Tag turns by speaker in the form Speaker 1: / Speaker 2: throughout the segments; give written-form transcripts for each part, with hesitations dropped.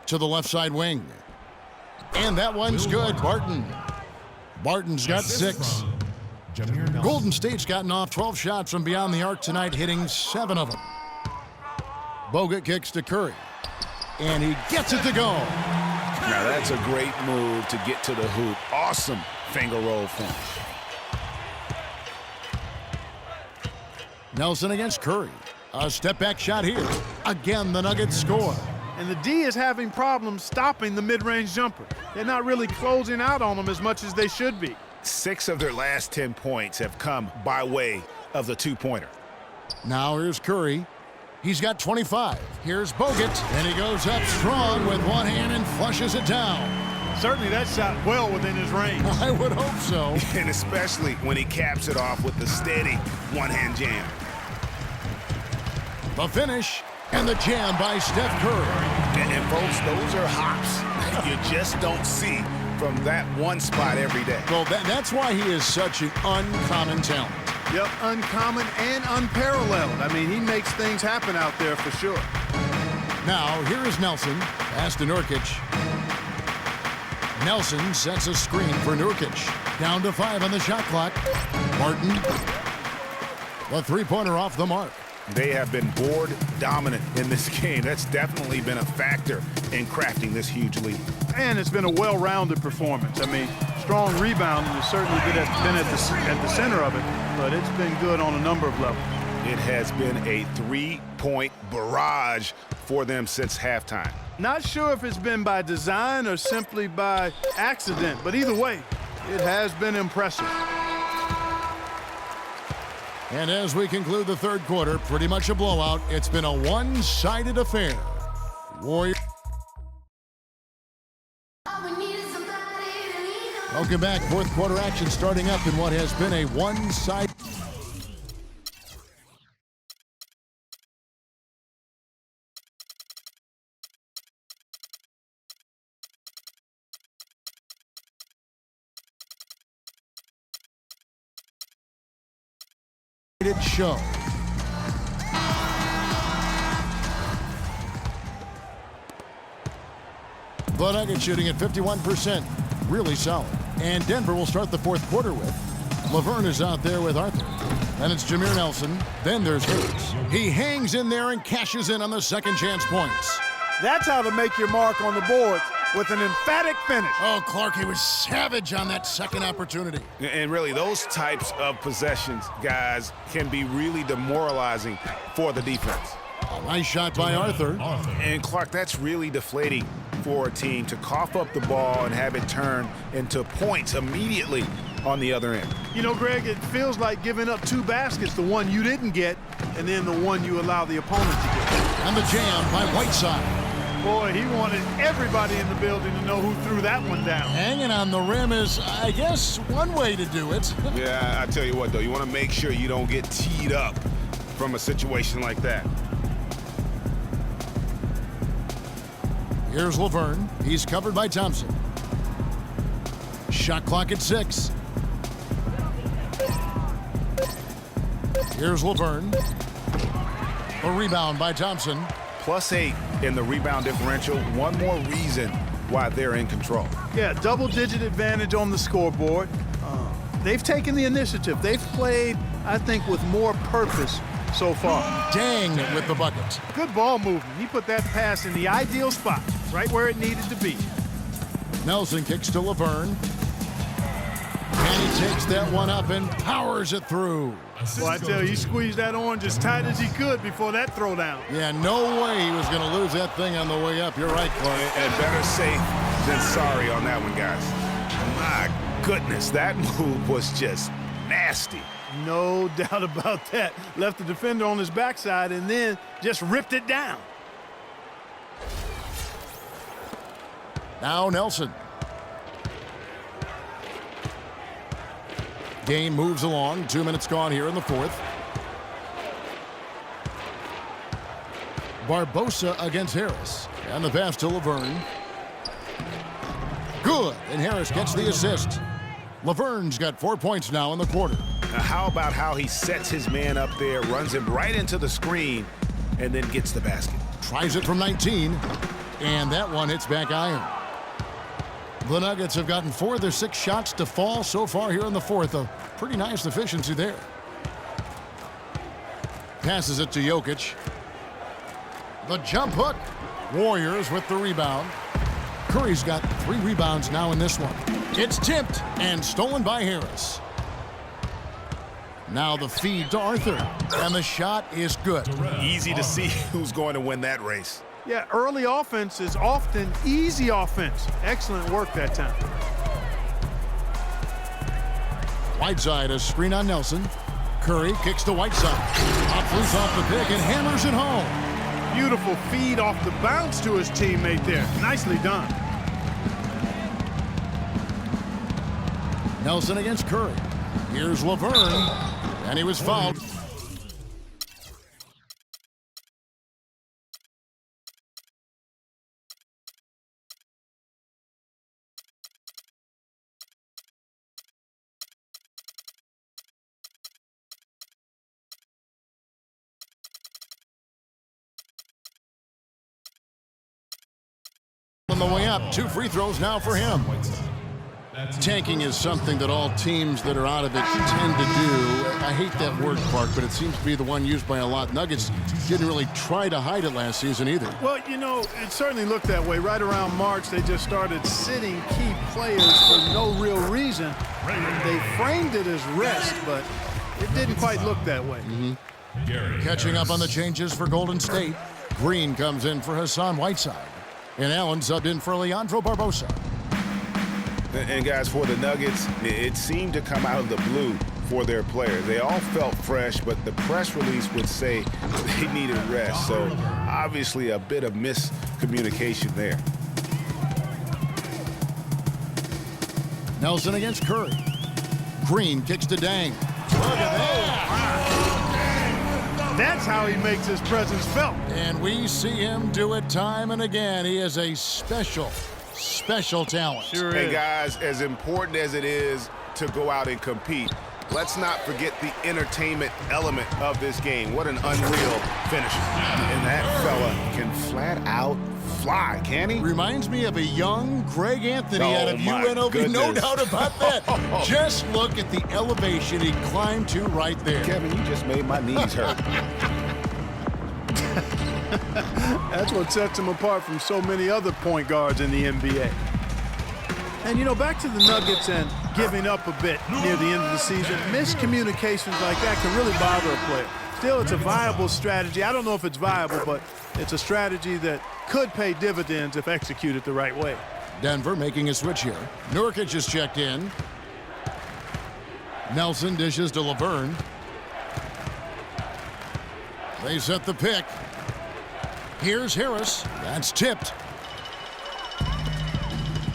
Speaker 1: to the left side wing. And that one's good. Barton's got 6. Golden State's gotten off 12 shots from beyond the arc tonight, hitting 7 of them. Bogut kicks to Curry. And he gets it to go.
Speaker 2: Now that's a great move to get to the hoop. Awesome finger roll finish.
Speaker 1: Nelson against Curry. A step-back shot here. Again, the Nuggets score.
Speaker 3: And the D is having problems stopping the mid-range jumper. They're not really closing out on them as much as they should be.
Speaker 2: 6 of their last 10 points have come by way of the two-pointer.
Speaker 1: Now here's Curry. He's got 25. Here's Bogut, and he goes up strong with one hand and flushes it down.
Speaker 3: Certainly that shot well within his range.
Speaker 1: I would hope so.
Speaker 2: And especially when he caps it off with the steady one-hand jam.
Speaker 1: The finish and the jam by Steph Curry.
Speaker 2: And folks, those are hops you just don't see from that one spot every day.
Speaker 1: Well, that's why he is such an uncommon talent.
Speaker 3: Yep, uncommon and unparalleled. I mean, he makes things happen out there for sure.
Speaker 1: Now, here is Nelson. Pass to Nurkic. Nelson sets a screen for Nurkic. Down to 5 on the shot clock. Barton. The three-pointer off the mark.
Speaker 2: They have been board dominant in this game. That's definitely been a factor in crafting this huge lead.
Speaker 3: And it's been a well-rounded performance. I mean, strong rebounding has certainly been at the center of it, but it's been good on a number of levels.
Speaker 2: It has been a three-point barrage for them since halftime.
Speaker 3: Not sure if it's been by design or simply by accident, but either way, it has been impressive.
Speaker 1: And as we conclude the third quarter, pretty much a blowout. It's been a one-sided affair. Warriors. Welcome back. Fourth quarter action starting up in what has been a one-sided. Show. The Nuggets shooting at 51%. Really solid. And Denver will start the fourth quarter with Laverne is out there with Arthur. Then it's Jameer Nelson. Then there's Hayes. He hangs in there and cashes in on the second chance points.
Speaker 3: That's how to make your mark on the boards, with an emphatic finish.
Speaker 1: Oh, Clark, he was savage on that second opportunity.
Speaker 2: And really, those types of possessions, guys, can be really demoralizing for the defense.
Speaker 1: A nice shot by Arthur.
Speaker 2: And, Clark, that's really deflating for a team to cough up the ball and have it turn into points immediately on the other end.
Speaker 3: You know, Greg, it feels like giving up 2 baskets, the one you didn't get, and then the one you allow the opponent to get.
Speaker 1: And the jam by Whiteside.
Speaker 3: Boy, he wanted everybody in the building to know who threw that one down.
Speaker 1: Hanging on the rim is, I guess, one way to do it.
Speaker 2: Yeah, I tell you what, though, you want to make sure you don't get teed up from a situation like that.
Speaker 1: Here's Laverne. He's covered by Thompson. Shot clock at 6. Here's Laverne. A rebound by Thompson.
Speaker 2: +8 in the rebound differential. One more reason why they're in control.
Speaker 3: Yeah, double-digit advantage on the scoreboard. They've taken the initiative. They've played, I think, with more purpose so far.
Speaker 1: Dang with the bucket.
Speaker 3: Good ball movement. He put that pass in the ideal spot, right where it needed to be.
Speaker 1: Nelson kicks to Laverne. And he takes that one up and powers it through.
Speaker 3: Well, I tell you, he squeezed that orange as tight as he could before that throwdown.
Speaker 1: Yeah, no way he was going to lose that thing on the way up. You're right, Clark.
Speaker 2: And better safe than sorry on that one, guys. My goodness, that move was just nasty.
Speaker 3: No doubt about that. Left the defender on his backside and then just ripped it down.
Speaker 1: Now Nelson. Game moves along. 2 minutes gone here in the fourth. Barbosa against Harris. And the pass to Laverne. Good. And Harris gets the assist. Laverne's got 4 points now in the quarter.
Speaker 2: Now, how about how he sets his man up there, runs him right into the screen, and then gets the basket?
Speaker 1: Tries it from 19. And that one hits back iron. The Nuggets have gotten 4 of their 6 shots to fall so far here in the fourth. A pretty nice efficiency there. Passes it to Jokic. The jump hook. Warriors with the rebound. Curry's got 3 rebounds now in this one. It's tipped and stolen by Harris. Now the feed to Arthur. And the shot is good.
Speaker 2: Easy to see who's going to win that race.
Speaker 3: Yeah, early offense is often easy offense. Excellent work that time.
Speaker 1: Whiteside a screen on Nelson. Curry kicks to Whiteside. Up loose off the pick and hammers it home.
Speaker 3: Beautiful feed off the bounce to his teammate there. Nicely done.
Speaker 1: Nelson against Curry. Here's Laverne. And he was fouled. On the way up, 2 free throws now for him. Tanking is something that all teams that are out of it tend to do. I hate that word, Clark, but it seems to be the one used by a lot. Nuggets didn't really try to hide it last season either.
Speaker 3: Well, you know, it certainly looked that way. Right around March, they just started sitting key players for no real reason. They framed it as rest, but it didn't quite look that way.
Speaker 1: Catching up on the changes for Golden State. Green comes in for Hassan Whiteside. And Allen subbed in for Leandro Barbosa.
Speaker 2: And guys, for the Nuggets, it seemed to come out of the blue for their players. They all felt fresh, but the press release would say they needed rest. So obviously a bit of miscommunication there.
Speaker 1: Nelson against Curry. Green kicks to Dang. Look at that!
Speaker 3: That's how he makes his presence felt.
Speaker 1: And we see him do it time and again. He is a special talent.
Speaker 3: Sure
Speaker 2: Hey
Speaker 3: is.
Speaker 2: guys, as important as it is to go out and compete, let's not forget the entertainment element of this game. What an unreal finisher. And that fella can flat out fly, can he?
Speaker 1: Reminds me of a young Greg Anthony out of
Speaker 2: my
Speaker 1: UNLV.
Speaker 2: goodness.
Speaker 1: No doubt about that. Just look at the elevation he climbed to right there.
Speaker 2: Kevin, you just made my knees hurt.
Speaker 3: That's what sets him apart from so many other point guards in the NBA. And, you know, back to the Nuggets and giving up a bit near the end of the season, miscommunications like that can really bother a player. Still, it's a viable strategy. I don't know if it's viable, but it's a strategy that could pay dividends if executed the right way.
Speaker 1: Denver making a switch here. Nurkic is checked in. Nelson dishes to Laverne. They set the pick. Here's Harris. That's tipped.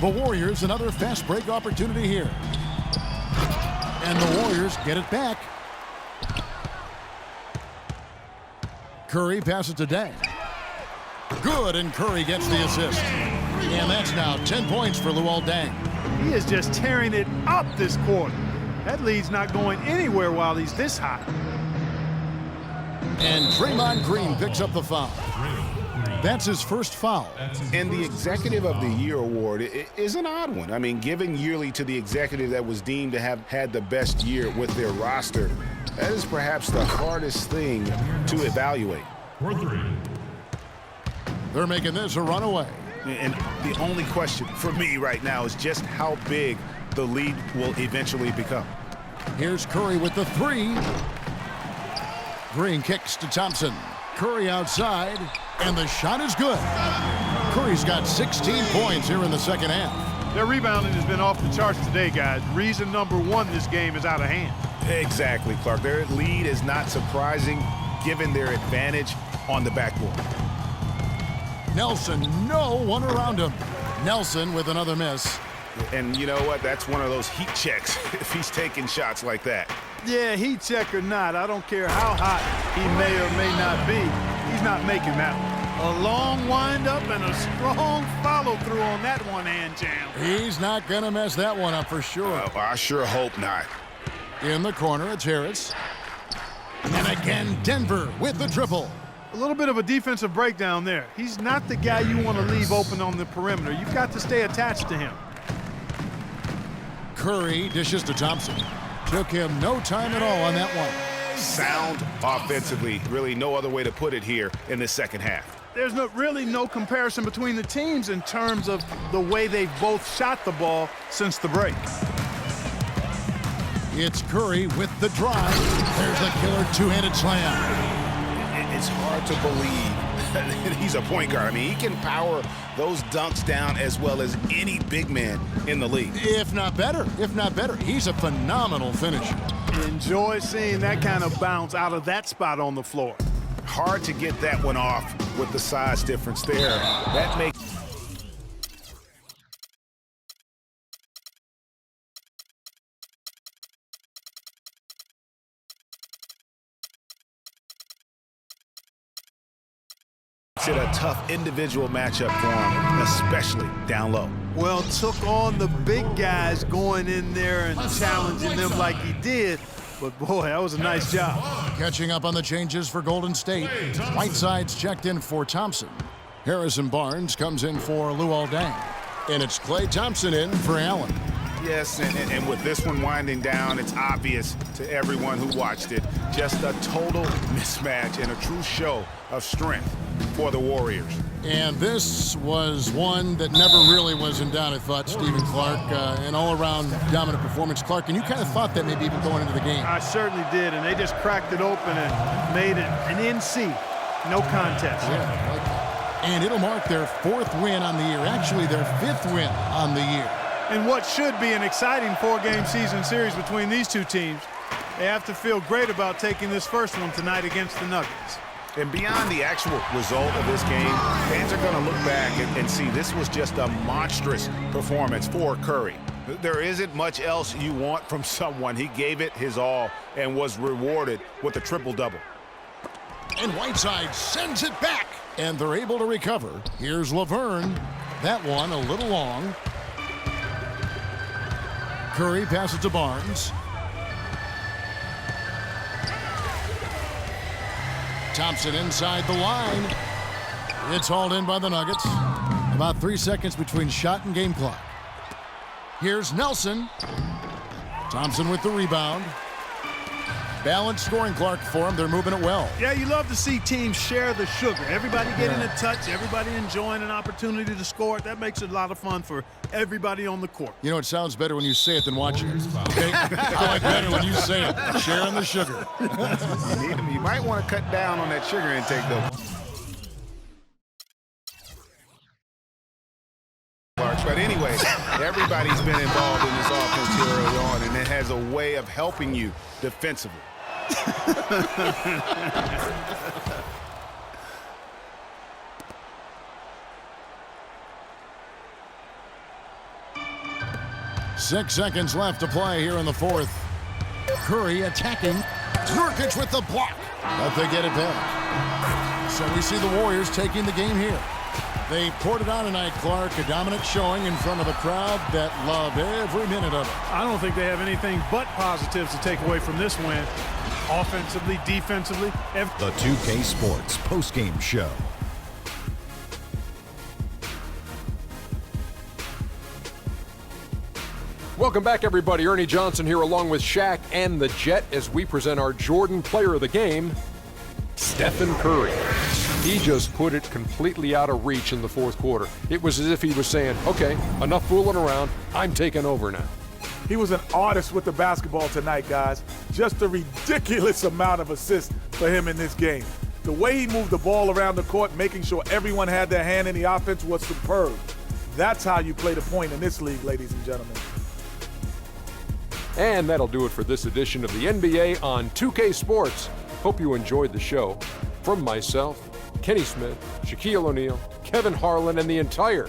Speaker 1: The Warriors, another fast break opportunity here. And the Warriors get it back. Curry passes to Dang. Good, and Curry gets the assist. And that's now 10 points for Luol Deng.
Speaker 3: He is just tearing it up this quarter. That lead's not going anywhere while he's this hot.
Speaker 1: And Draymond Green picks up the foul. That's his first foul.
Speaker 2: And the Executive of the Year award is an odd one. I mean, given yearly to the executive that was deemed to have had the best year with their roster, that is perhaps the hardest thing to evaluate.
Speaker 1: They're making this a runaway.
Speaker 2: And the only question for me right now is just how big the lead will eventually become.
Speaker 1: Here's Curry with the three. Green kicks to Thompson. Curry outside, and the shot is good. Curry's got 16 points here in the second half.
Speaker 3: Their rebounding has been off the charts today, guys. Reason number one, this game is out of hand.
Speaker 2: Exactly, Clark. Their lead is not surprising given their advantage on the backboard.
Speaker 1: Nelson, no one around him. Nelson with another miss.
Speaker 2: And you know what? That's one of those heat checks if he's taking shots like that.
Speaker 3: Yeah, heat check or not, I don't care how hot he may or may not be, he's not making that one. A long wind-up and a strong follow-through on that one-hand jam.
Speaker 1: He's not going to mess that one up for sure.
Speaker 2: I sure hope not.
Speaker 1: In the corner, it's Harris. And again, Denver with the triple.
Speaker 3: A little bit of a defensive breakdown there. He's not the guy you want to leave open on the perimeter. You've got to stay attached to him.
Speaker 1: Curry dishes to Thompson. Took him no time at all on that one.
Speaker 2: Sound offensively. Really no other way to put it here in the second half.
Speaker 3: There's really no comparison between the teams in terms of the way they've both shot the ball since the break.
Speaker 1: It's Curry with the drive. There's a killer two-handed slam.
Speaker 2: It's hard to believe that he's a point guard. I mean, he can power those dunks down as well as any big man in the league.
Speaker 1: If not better. He's a phenomenal finisher.
Speaker 3: Enjoy seeing that kind of bounce out of that spot on the floor.
Speaker 2: Hard to get that one off with the size difference there. That makes it a tough individual matchup for him, especially down low.
Speaker 3: Well, took on the big guys going in there and challenging them like he did. But, boy, that was a nice job.
Speaker 1: Catching up on the changes for Golden State. Whiteside's checked in for Thompson. Harrison Barnes comes in for Luol Deng. And it's Klay Thompson in for Allen.
Speaker 2: Yes, and with this one winding down, it's obvious to everyone who watched it. Just a total mismatch and a true show of strength for the Warriors.
Speaker 1: And this was one that never really was in doubt, I thought, Stephen Clark. An all-around dominant performance. Clark, and you kind of thought that maybe even going into the game.
Speaker 3: I certainly did, and they just cracked it open and made it an NC. No contest.
Speaker 1: Yeah, I like that. And it'll mark their 4th win on the year. Actually, their 5th win on the year.
Speaker 3: And what should be an exciting 4-game season series between these two teams, they have to feel great about taking this first one tonight against the Nuggets.
Speaker 2: And beyond the actual result of this game, fans are going to look back and see this was just a monstrous performance for Curry. There isn't much else you want from someone. He gave it his all and was rewarded with a triple-double.
Speaker 1: And Whiteside sends it back. And they're able to recover. Here's Laverne. That one a little long. Curry passes to Barnes. Thompson inside the line. It's hauled in by the Nuggets. About 3 seconds between shot and game clock. Here's Nelson. Thompson with the rebound. Balanced scoring, Clark, for them. They're moving it well.
Speaker 3: Yeah, you love to see teams share the sugar. Everybody getting a touch, everybody enjoying an opportunity to score. That makes it a lot of fun for everybody on the court.
Speaker 1: You know, it sounds better when you say it than watching it. Okay? I like better when you say it. Sharing the sugar.
Speaker 2: You might want to cut down on that sugar intake, though. But anyway, everybody's been involved in this offense here early on, and it has a way of helping you defensively.
Speaker 1: 6 seconds left to play here in the 4th. Curry attacking. Nurkic with the block. But they get it back. So we see the Warriors taking the game here. They poured it on tonight, Clark. A dominant showing in front of a crowd that loved every minute of it.
Speaker 3: I don't think they have anything but positives to take away from this win. Offensively, defensively.
Speaker 4: The 2K Sports postgame show.
Speaker 5: Welcome back, everybody. Ernie Johnson here along with Shaq and the Jet as we present our Jordan Player of the Game, Stephen Curry. He just put it completely out of reach in the 4th quarter. It was as if he was saying, okay, enough fooling around. I'm taking over now.
Speaker 6: He was an artist with the basketball tonight, guys. Just a ridiculous amount of assists for him in this game. The way he moved the ball around the court, making sure everyone had their hand in the offense, was superb. That's how you play the point in this league, ladies and gentlemen.
Speaker 5: And that'll do it for this edition of the NBA on 2K Sports. Hope you enjoyed the show. From myself, Kenny Smith, Shaquille O'Neal, Kevin Harlan, and the entire